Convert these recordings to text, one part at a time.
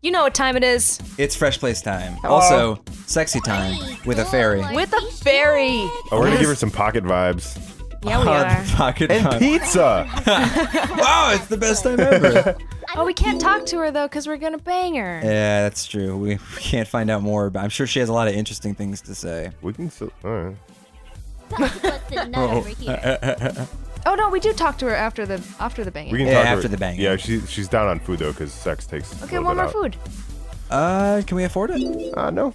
You know what time it is. It's FreshPlays time. Also, sexy time with a fairy. With a fairy. Oh, we're gonna give her some pocket vibes. Yeah, we are. Pocket And time. pizza! Wow, it's the best time ever. Oh, we can't talk to her, though, because we're going to bang her. Yeah, that's true. We can't find out more, but I'm sure she has a lot of interesting things to say. We can still, alright. Oh, no, we do talk to her after the banging. We can Yeah, talk to after her. the banging. Yeah, she's down on food though, because sex takes a Okay, little one bit more out. food. Can we afford it? No.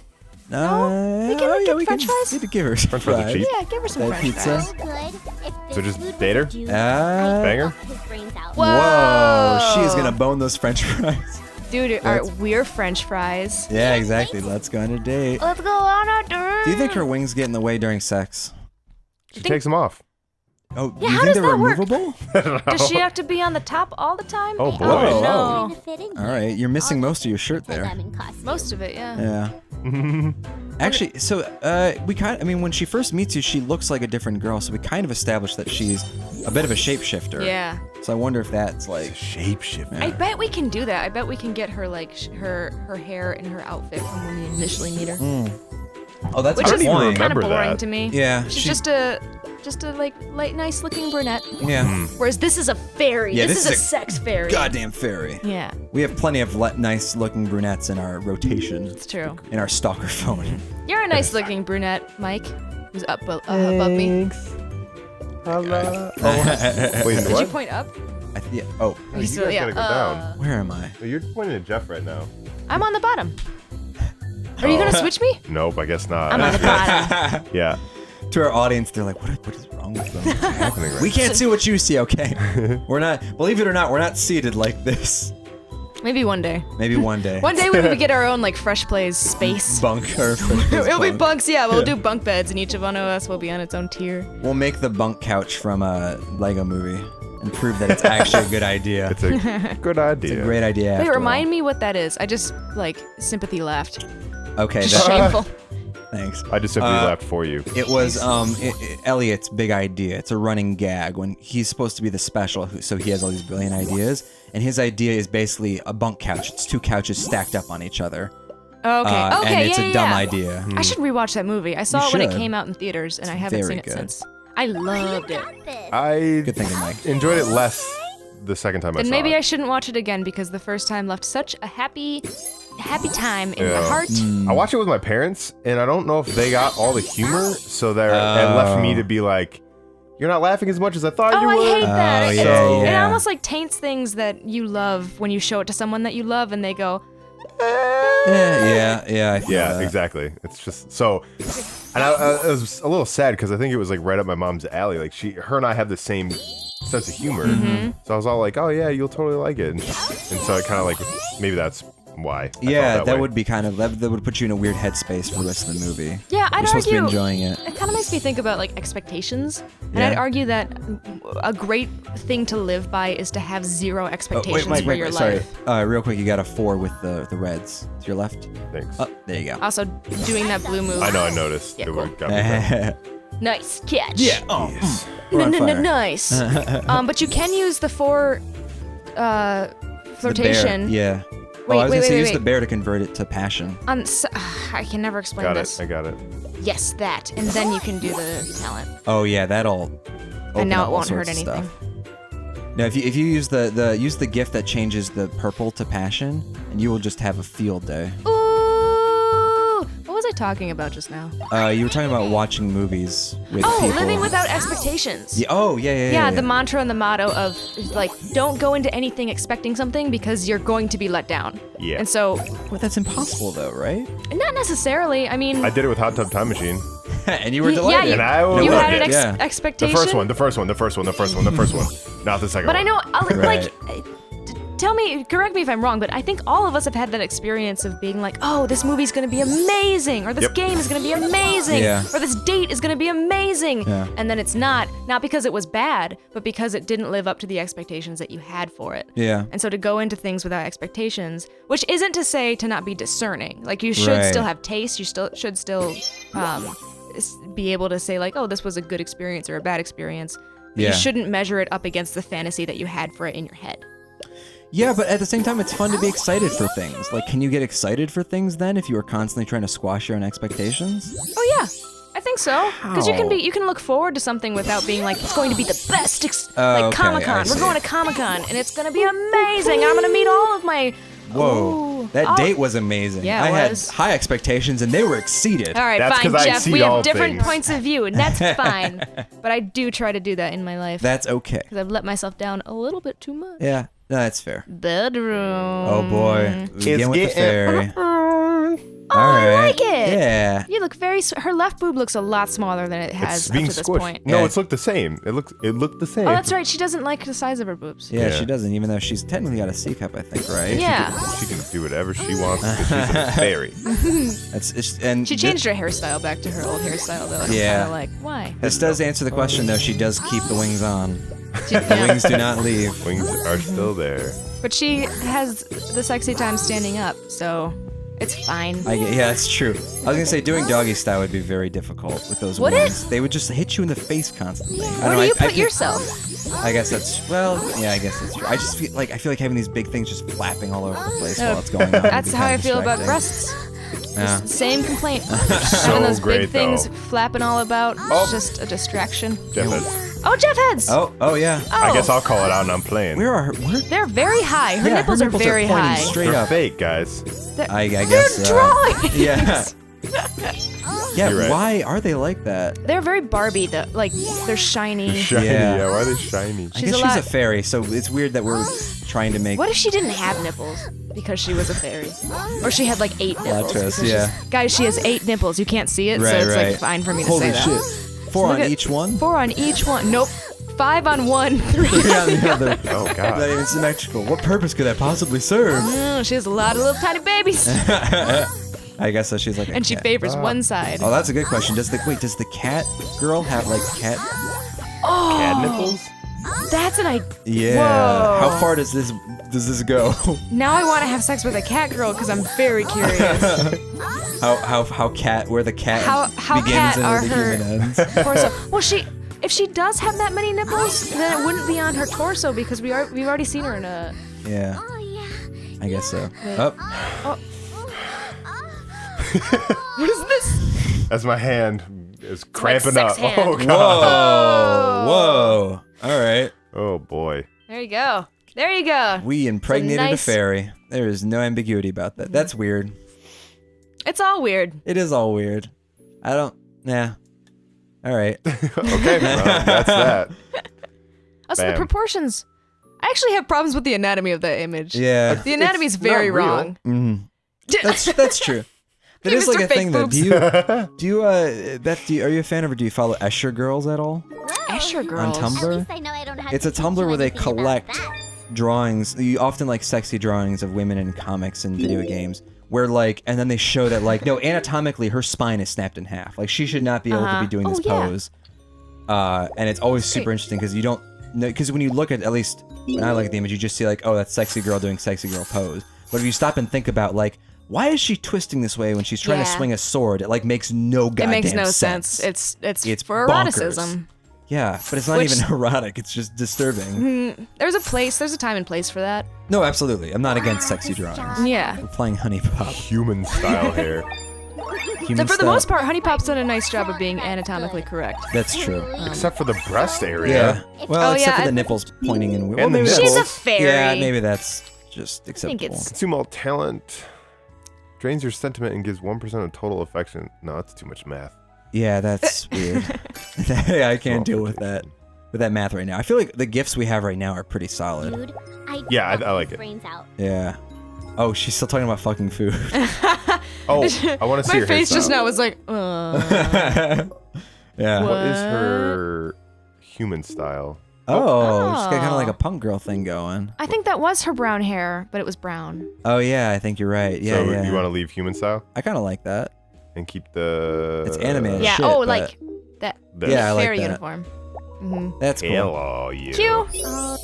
We can get French fries? We could give her some French fries are fries. cheap. Yeah, give her some That French pizza. fries. So just date her? Bang her? Whoa, she is gonna bone those French fries. Dude, we're French fries. Yeah, exactly. Let's go on a date. Let's go on a date. Do you think her wings get in the way during sex? She takes them off. Oh, Yeah, you how think does they're that work? removable? Does she have to be on the top all the time? Oh, boy. Oh, no. All right, you're missing most of your shirt there. Most of it, yeah. Yeah. Actually, so when she first meets you, she looks like a different girl. So we kind of established that she's a bit of a shapeshifter. Yeah. So I wonder if that's like Shapeshift. I bet we can do that. I bet we can get her like her hair and her outfit from when we initially meet her. Oh, that's Which a is good even point. kind of remember boring that. to me. Yeah, She's she- just a like light, nice looking brunette. Yeah. Whereas this is a fairy. Yeah, this is a sex fairy. Goddamn fairy. Yeah, We have plenty of nice looking brunettes in our rotation, it's true. in our stalker phone. You're a nice looking brunette, Mike. Who's above me. Hello. Wait, Did you what? point up? Yeah. Oh, You guys gotta go down. where am I? No, you're pointing at Jeff right now. I'm on the bottom. Are you gonna switch me? Nope, I guess not. I'm on the bottom. Yeah. To our audience, they're like, what is wrong with them? What's happening right We can't see what you see, okay? We're not, believe it or not, we're not seated like this. Maybe one day. Maybe one day. One day when we get our own like FreshPlays space. Bunk or It'll be bunk. bunks, yeah. We'll do bunk beds, and each of us will be on its own tier. We'll make the bunk couch from a Lego movie and prove that it's actually a good idea. It's a good idea. It's a great idea. Wait, after remind me what that is. I just like sympathy laughed. all. Okay, Just that, shameful. thanks. I just simply laughed for you. It was Elliot's big idea. It's a running gag when he's supposed to be the special, so he has all these brilliant ideas. And his idea is basically a bunk couch. It's two couches stacked up on each other. Okay. And it's yeah, a dumb yeah. idea. I should rewatch that movie. I saw You it when it should. came out in theaters, and I haven't very seen it good. since. I loved it. I Good thinking, Mike. enjoyed it less the second time I And saw maybe it. I shouldn't watch it again because the first time left such a happy time in the Yeah. heart. I watched it with my parents, and I don't know if they got all the humor, so it left me to be like, "You're not laughing as much as I thought Oh, you I would." hate that. Oh, It- yeah, It yeah. almost like taints things that you love when you show it to someone that you love, and they go, Yeah, I feel Yeah, that. exactly. It's just so, and I was a little sad because I think it was like right up my mom's alley. Like her and I have the same sense of humor, Mm-hmm. so I was all like, "Oh yeah, you'll totally like it," and so it kind of like maybe that's why. I Yeah, felt that way. would be kind of that would put you in a weird headspace for the rest of the movie. Yeah, I'd You're supposed to be argue. enjoying it. It kind of makes me think about like expectations, and Yeah. I'd argue that a great thing to live by is to have zero expectations for your sorry. life. Real quick, you got a 4 with the reds to your left. Thanks. Oh, there you go. Also, doing that blue move. I know. I noticed. Yeah, It cool. got me. Nice catch. Yeah. Oh, Yes. we're on fire. Nice. But you can use the 4 The bear, flirtation. Yeah. Wait, I was wait, gonna say wait, use wait. the bear to convert it to passion. I can never explain Got this. it. I got it. Yes, that, and then you can do the talent. Oh yeah, that'll. open now up it all won't hurt sorts of anything. stuff. Now, if you use the gift that changes the purple to passion, and you will just have a field day. Ooh, what was I talking about just now? You were talking about watching movies with Oh, people. living without expectations. Yeah, oh yeah. Yeah, the mantra and the motto of like, don't go into anything expecting something because you're going to be let down. Yeah. And so, But that's impossible though, right? not necessarily. I mean, I did it with Hot Tub Time Machine. And you were yeah, delighted. And I will you love had an it. Yeah. The expectation. first one. The first one. The first one. The first one. The first one. Not the second But one. I know, Right. tell me, correct me if I'm wrong, but I think all of us have had that experience of being like, oh, this movie's gonna be amazing, or this Yep. game is gonna be amazing, Yeah. or this date is gonna be amazing, Yeah. and then it's not because it was bad, but because it didn't live up to the expectations that you had for it. Yeah. And so to go into things without expectations, which isn't to say to not be discerning, like you should Right. still have taste, you should still be able to say like, oh, this was a good experience or a bad experience, but Yeah. you shouldn't measure it up against the fantasy that you had for it in your head. Yeah, but at the same time, it's fun to be excited for things. Like, can you get excited for things then if you are constantly trying to squash your own expectations? Oh yeah, I think so. Because you can look forward to something without being like, it's going to be the best. Like okay, Comic-Con, we're going to Comic-Con, and it's gonna be amazing. I'm gonna meet all of my. Whoa, Ooh. that date was amazing. Yeah, I it had was. high expectations and they were exceeded. All right, That's fine, 'cause I Jeff. exceed We have all different things. points of view, and that's fine. But I do try to do that in my life. That's okay. Because I've let myself down a little bit too much. Yeah, no, that's fair. Bedroom. Oh boy, we begin with the fairy. Oh, All right. I like it. Yeah. You look very. Her left boob looks a lot smaller than it has It's up being to this squished. point. No, Yeah. it's looked the same. It looked the same. Oh, that's right. She doesn't like the size of her boobs. Yeah, Yeah. she doesn't, even though she's technically got a C cup, I think, right? Yeah. She can do whatever she wants because she's a fairy. And She changed her hairstyle back to her old hairstyle, though. And Yeah. I'm kind of like, why? This does answer the question, though. She does keep the wings on. She, The yeah. wings do not leave. Wings are still there. But she has the sexy time standing up, so it's fine. Yeah, that's true. I was gonna say doing doggy style would be very difficult with those Would wings. They would just hit you in the face constantly. I don't Where know, do you I put feel- yourself? I guess that's I guess that's true. I just feel like having these big things just flapping all over the place while it's going on. would That's be how I kinda feel about distracting. breasts. Yeah. Same complaint. So Having those great, big things though. flapping all about, Oh. it's just a distraction. Jeff has- Oh, Jeff heads! Oh yeah. Oh, I guess I'll call it out and I'm playing. Where are her? they're very high. Her Yeah, nipples, are very pointing high. straight They're up. fake, guys. I They're guess. drawings! Yeah. Yeah. You're right. Why are they like that? They're very Barbie, though. Like, they're shiny. Shiny. Yeah. Yeah. Why are they shiny? I She's guess a she's lot- a fairy, so it's weird that we're trying to make. What if she didn't have nipples because she was a fairy? Or she had like 8 nipples. twist, because yeah. Guys, she has 8 nipples. You can't see it, so Right, it's right. like fine for me to Holy say that. shit! 4 Look on at- each one. 4 on each one. Nope. 5 on one. 3 Three on the other. Oh Not god. even symmetrical. What purpose could that possibly serve? She has a lot of little tiny babies. I guess so. She's like a And she cat. favors one side. Oh, that's a good question. Does the cat girl have like cat? Cat nipples? That's an idea. Yeah. Whoa. How far does this go? Now I want to have sex with a cat girl because I'm very curious. how cat? Where the cat How begins cat and are where the her human ends? torso? Well, if she does have that many nipples, then it wouldn't be on her torso because we've already seen her in a. Yeah. Oh, yeah. I guess so. Wait. Oh. What is this? As my hand is cramping sex up. hand. Oh Whoa. god. Whoa. All right. Oh boy. There you go. There you go. We impregnated nice- a fairy. There is no ambiguity about that. That's weird. It's all weird. It is all weird. I don't. Yeah. All right. Okay, well, that's that. Also, the Bam. proportions. I actually have problems with the anatomy of that image. Yeah. The anatomy is very not real. wrong. Mhm. That's true. That Hey, is Mr. like a Fake thing though. Boobs. Do you Beth? Are you a fan of, or do you follow Escher Girls at all? Escher On girls. Tumblr? At least I know I don't have It's to a teach Tumblr you where they anything about collect that. drawings. You often like sexy drawings of women in comics and video games. Where like, and then they show that like, no, anatomically her spine is snapped in half. Like she should not be able to be doing this Oh, yeah. pose. And it's always super interesting because you don't know, because when you look at least when I look at the image, you just see like, oh, that's sexy girl doing sexy girl pose. But if you stop and think about like, why is she twisting this way when she's trying to Yeah. swing a sword? It like makes no It goddamn makes no sense. sense. It's for bonkers. eroticism. Yeah, but it's not Which- even erotic. It's just disturbing. There's a time and place for that. No, absolutely. I'm not against sexy drawings. Yeah. We're playing HuniePop. Human style hair. Human So for the style. most part, HuniePop's done a nice job of being anatomically correct. That's true. Except for the breast Yeah. area. Well, Oh, except yeah, for the I- nipples pointing in. And the maybe She's a that's- fairy. Yeah, maybe that's just think acceptable. it's- Consume all talent. Drains your sentiment and gives 1% of total affection. No, that's too much math. Yeah, that's weird. Yeah, I can't deal with that. With that math right now. I feel like the gifts we have right now are pretty solid. Dude, Yeah, I like it. brains out. Yeah. Oh, she's still talking about fucking food. Oh, I want to see My her face just hairstyle. now was like, Yeah. What is her human style? Oh, she's got kind of like Oh. a punk girl thing going. I think that was her brown hair, but it was brown. Oh yeah, I think you're right. Yeah, So yeah. you want to leave human style I kind of like that. and keep the... It's animated. Yeah. shit, oh, but- like that the Yeah, I like fairy that. uniform. Mm-hmm. That's cool. Hello, you. Cute.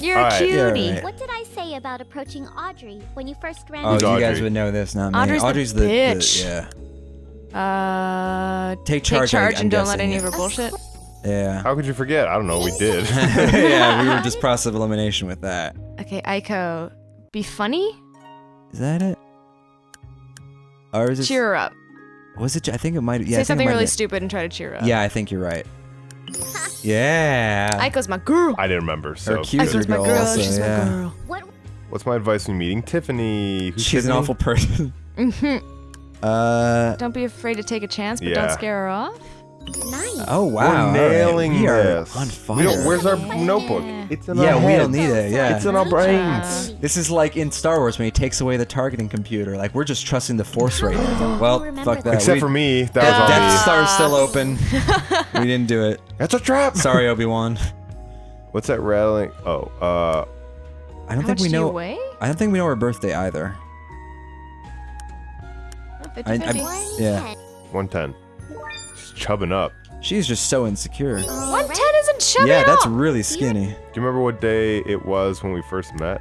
You're All a right. cutie. Yeah, right. What did I say about approaching Audrey when you first ran Oh, into you Audrey? guys would know this, not me. Audrey's the bitch. Yeah. Take charge, charge I'm and don't let guessing, any of yeah. her bullshit. Yeah. How could you forget? I don't know. We did. Yeah, we were just process of elimination with that. Okay, Aiko, Be funny? Is that it? Or is it? Cheer her up. Was it? I think it might. Yeah. I Say think it something might really have stupid and try to cheer her up. been- Yeah, I think you're right. Yeah. Aiko's my girl. I didn't remember. So Cue's your Aiko's my girl girl. also, She's yeah. my girl. What? what's my advice when meeting Tiffany? Who's She's an Tiffany? awful person. Don't be afraid to take a chance, but Yeah. don't scare her off. Nice. Oh wow. We're nailing we are this. on fire. We don't, where's our notebook? It's in our Yeah, we heads. don't need it. Yeah. It's in our brains. This is like in Star Wars when he takes away the targeting computer. Like we're just trusting the Force right now. Well, remember fuck that. Except for me, that was all Death me. Star's still open. We didn't do it. That's a trap. Sorry, Obi-Wan. What's that rattling? Oh, I don't How think much we do you know. weigh? I don't think we know her birthday either. Oh, 50, I- 50. Yeah. 110. She's chubbing up. She's just so insecure. 110 isn't chubby Yeah, at that's all. really skinny. Do you remember what day it was when we first met?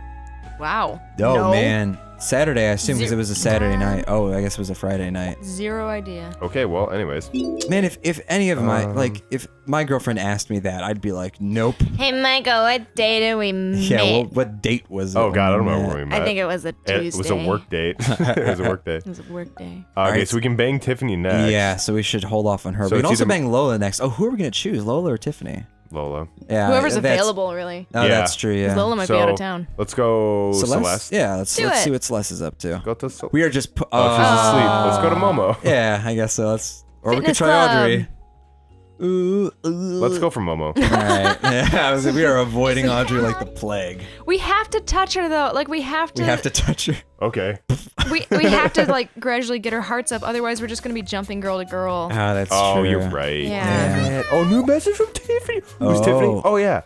Wow. Oh No. man, Saturday I assume because it was a Saturday night. Oh, I guess it was a Friday night. Zero idea. Okay, well, anyways. Man, if any of my if my girlfriend asked me that, I'd be like, nope. Hey, Michael, what day did we meet? Yeah, well, what date was it? Oh god, I don't when we remember met? when we met. I think it was a Tuesday. It was a work date. It was a work day. It was a work day. Okay, Alright, so we can bang Tiffany next. Yeah, so we should hold off on her. So we can it's also either- bang Lola next. Oh, who are we gonna choose, Lola or Tiffany? Lola. Yeah, Whoever's that's- available, really. Oh, Yeah. that's true. 'Cause Yeah. Lola might be out of town. Let's go Celeste. Yeah, let's Do see it. what Celeste is up to. Go to Celeste. We are just. Oh, she's asleep. Let's go to Momo. Yeah, I guess so. Or we could Fitness try club. Audrey. Ooh, Let's go for Momo. All right. Yeah, we are avoiding Audrey like the plague. We have to touch her, though. Like, we have to... We have to touch her. Okay. We have to, like, gradually get her hearts up. Otherwise, we're just going to be jumping girl to girl. Ah, that's Oh, true. you're right. Yeah. Damn it. Oh, new message from Tiffany. Who's Oh. Tiffany? Oh, yeah.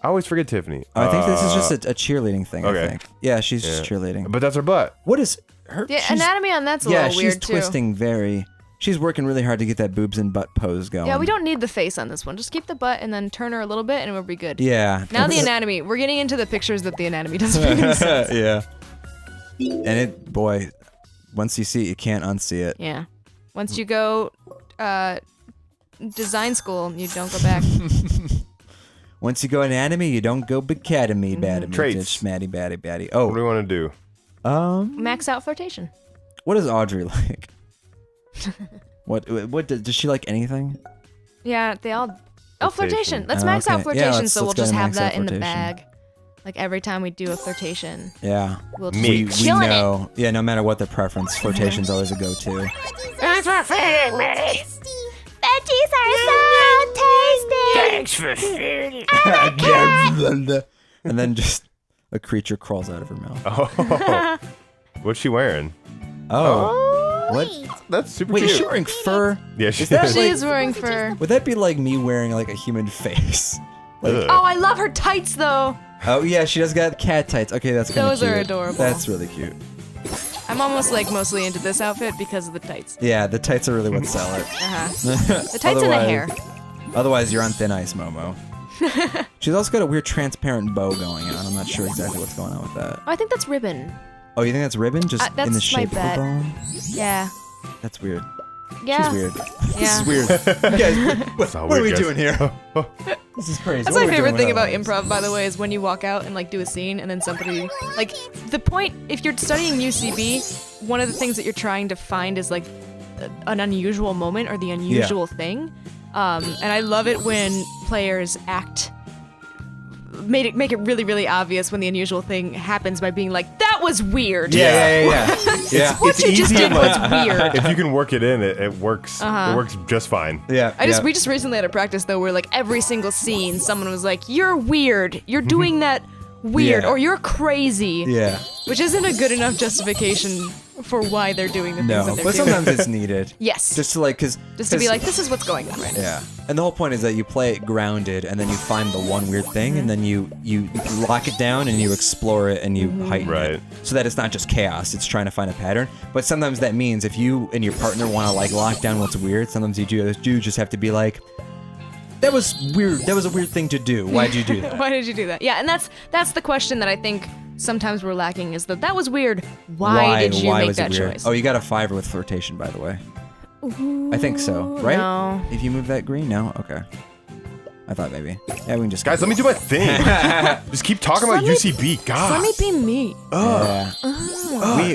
I always forget Tiffany. I think this is just a cheerleading thing. okay. I think. Yeah, she's just cheerleading. But that's her butt. What is her? The she's- anatomy on that's a yeah, little she's weird, too. twisting very. She's working really hard to get that boobs and butt pose going. Yeah, we don't need the face on this one. Just keep the butt and then turn her a little bit and we'll be good. Yeah. Now the anatomy. We're getting into the pictures that the anatomy doesn't make any sense. Yeah. And it, boy, once you see it, you can't unsee it. Yeah. Once you go design school, you don't go back. Once you go anatomy, you don't go bicatomy, badamy, Traits. matty, batty, batty. What do Oh, we want to do? Max out flirtation. what is Audrey like? What does she like anything? Yeah, they all... Oh, flirtation. Flirtation. Let's Oh, max out okay. Yeah, flirtation, let's so we'll go just to have max out that in the flirtation. bag. Like every time we do a flirtation, Yeah. we'll just Me. be killing it. know. Yeah, no matter what the preference, flirtation's always a go-to. That's my favorite, Veggies are so tasty. And then just a creature crawls out of her mouth. Oh. What's she wearing? Oh. What? That's super Wait, cute. is she wearing fur? Yeah, she Is that is. like- She's wearing fur. Would that be like me wearing like a human face? Ugh. Oh, I love her tights though. Oh yeah, she does got cat tights. Okay, that's kind of Those cute. are adorable. That's really cute. I'm almost like mostly into this outfit because of the tights. Yeah, the tights are really what sell it. The tights and the hair. Otherwise, you're on thin ice, Momo. She's also got a weird transparent bow going on. I'm not sure exactly what's going on with that. Oh, I think that's ribbon. Oh, you think that's ribbon? Just in that's the my shape of bet. a bone? Yeah. That's weird. Yeah. She's weird. Yeah. This is weird. You guys, what all are we weird, guys. doing here? This is crazy. That's What are my we favorite doing thing with about our lives? improv, by the way, is when you walk out and like do a scene and then somebody like the point. If you're studying UCB, one of the things that you're trying to find is like an unusual moment or the unusual thing. And I love it when players make it really, really obvious when the unusual thing happens by being like, "That was weird." Yeah. Yeah. What you just did was weird. If you can work it in, it works. It works just fine. Yeah. We just recently had a practice though where like every single scene someone was like, "You're weird. You're doing that weird," Yeah. or "You're crazy," Yeah. which isn't a good enough justification for why they're doing the things No, that they're but doing. sometimes it's needed. Yes. Just to like, cause Just to be like, this is what's going on right now. yeah. And the whole point is that you play it grounded, and then you find the one weird thing, and then you lock it down, and you explore it, and you heighten Right. it, so that it's not just chaos. It's trying to find a pattern. But sometimes that means if you and your partner want to like lock down what's weird, sometimes you do just have to be like, that was weird. That was a weird thing to do. Why'd you do that? Why did you do that? Yeah, and that's the question that I think sometimes we're lacking is that was weird. Why did you make was it that weird? choice? Oh, you got a 5 with flirtation, by the way. I think so, right? no. If you move that green, no? Okay. I thought maybe. Yeah, we can just. Guys, let me do my thing. Just keep talking about UCB. God. Let me be me. Yeah.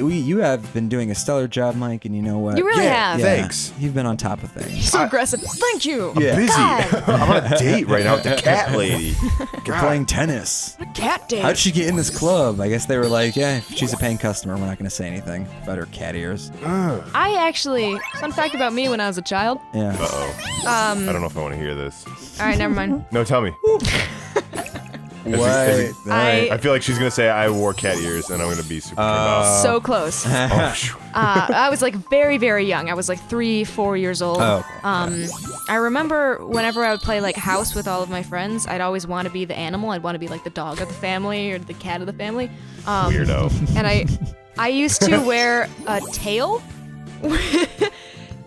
You have been doing a stellar job, Mike, and you know what? You really Yeah, have. thanks. You've been on top of things. So aggressive. Thank you. Yeah. Busy. I'm on a date right now with the cat lady. You're playing tennis. A cat date. How'd she get in this club? I guess they were like, yeah, if she's a paying customer, we're not going to say anything about her cat ears. I actually, fun fact about me when I was a child. Yeah. Uh-oh. I don't know if I want to hear this. All right, never mind. No, tell me. What? I feel like she's going to say I wore cat ears, and I'm going to be super turned off. So close. Oh, phew. I was like very, very young. I was like 3, 4 years old. Oh, okay. I remember whenever I would play like house with all of my friends, I'd always want to be the animal. I'd want to be like the dog of the family or the cat of the family. Weirdo. And I used to wear a tail,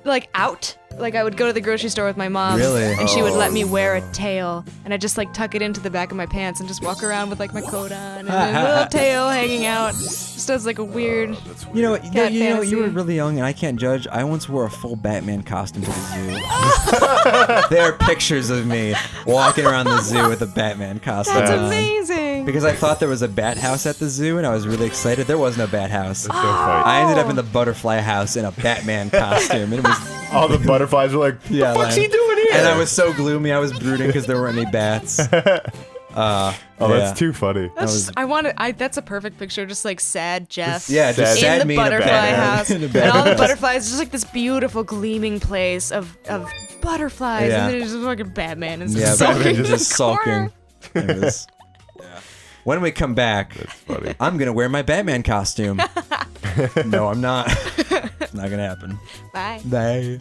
like out. Like I would go to the grocery store with my mom, Really? and she would let me wear a tail, and I'd just like tuck it into the back of my pants and just walk around with like my coat on and a little tail hanging out, just as like a weird. You know, Cat you fantasy. were really young, and I can't judge. I once wore a full Batman costume to the zoo. There are pictures of me walking around the zoo with a Batman costume That's on. amazing. Because I thought there was a bat house at the zoo, and I was really excited. There was no bat house. So funny. I ended up in the butterfly house in a Batman costume, and it was All the butterflies were like, yeah. what's he doing here? And I was so gloomy. I was brooding because there weren't any bats. Oh, that's too funny. That's a perfect picture, just like sad Jeff. Yeah, just Sad sad in me the in a butterfly Batman. house, In a and all the Batman. butterflies, just like this beautiful gleaming place of butterflies, Yeah. and then there's just fucking Batman and Yeah, sulking Batman in just the sulking. corner. It was. Yeah. When we come back, Funny. I'm gonna wear my Batman costume. No, I'm not. Not gonna happen. Bye. Bye.